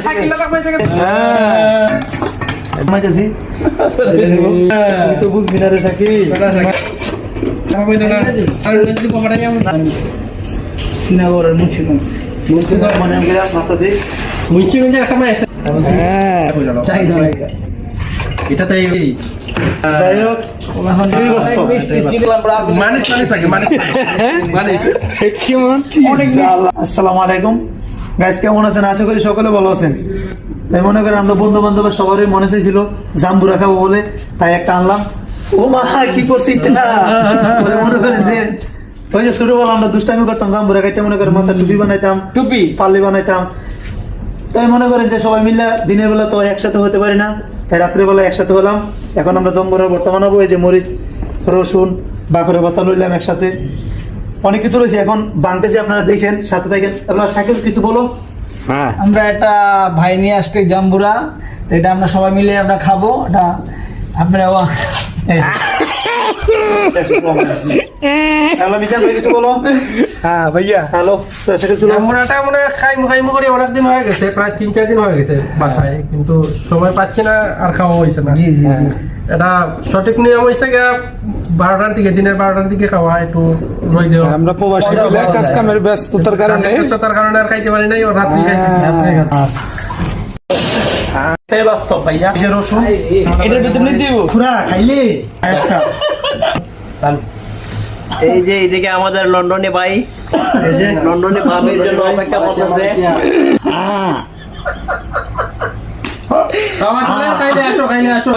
সাইকেলটা রাখ ভাই জায়গা মাইতেছি তো বুঝবি না রে শাকিল শ্রীনগরের মুন্সিগঞ্জ মানে মাতাছি মুন্সিগঞ্জে একটা মাছ হ্যাঁ চাহিদা এটা তাই যাই হোক দুই বস্তু মানিস থাকে মানিস আসসালামু আলাইকুম গাইস, কেমন আছেন? আশা করি সকলে ভালো আছেন। তাই মনে করেন আমরা বন্ধু বান্ধবের সবারই মনে চাইছিল জাম্বুরা খাবো বলে, তাই একটা আনলাম। ও মা কি করছিস না মনে করেন যে ওই যে ছোটবেলা আমরা দুষ্টামি করতাম, জাম্বুরা খাইতে মনে করেন মাথায় টুপি বানাইতাম, পাল্লি বানাইতাম। তাই মনে করেন যে সবাই মিলে দিনের বেলা তো একসাথে হতে পারি না, তাই রাত্রেবেলা একসাথে হলাম। এখন আমরা জাম্বুরার ভর্তা বানাবো। এই যে মরিচ, রসুন, বাকরের পাতা লইলাম একসাথে, অনেক কিছু রয়েছে। এখন বানতেছি, আপনারা দেখেন, সাথে থাকেন। আপনার শাকিল কিছু বলো। আমরা একটা ভাই নিয়ে আসছি জাম্বুরা, এটা আমরা সবাই মিলে আমরা খাবো। এটা আপনারা হ্যালো মিজান ভাই, কিছু বলো। হ্যাঁ ভাইয়া, হ্যালো শাকিল, চলো। জাম্বুরাটা মনে খাইমু করে অনেকদিন হয়ে গেছে, প্রায় 3-4 দিন হয়ে গেছে বাসায়, কিন্তু সময় পাচ্ছি না আর খাওয়া হয়েছে না। এটা সঠিক নিয়ম হয়েছে গিয়া 12টার দিকে, দিনের 12টার দিকে খাওয়া, একটু রই দেওয়া। আমরা প্রবাসী বলে কাজ কামের ব্যস্ততার কারণে আর খাইতে পারি নাই, ও রাত্রি বাস্তব ভাইয়া, এই যে রসুন এটার ভিতরে দিব পুরা খাইলে এই যে এইদিকে আমাদের লন্ডনে ভাই, এই যে লন্ডনে ভাবির জন্য অপেক্ষা করতেছে। খাইলে আসো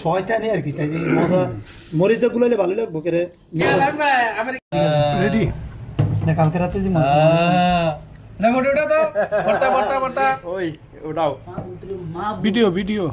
শয়তানি আর কি। তাই মজা মরিচটা গুলাইলে ভালো লাগবো কে রে। রেডি না কালকে রাতে যে ওটা ভিডিও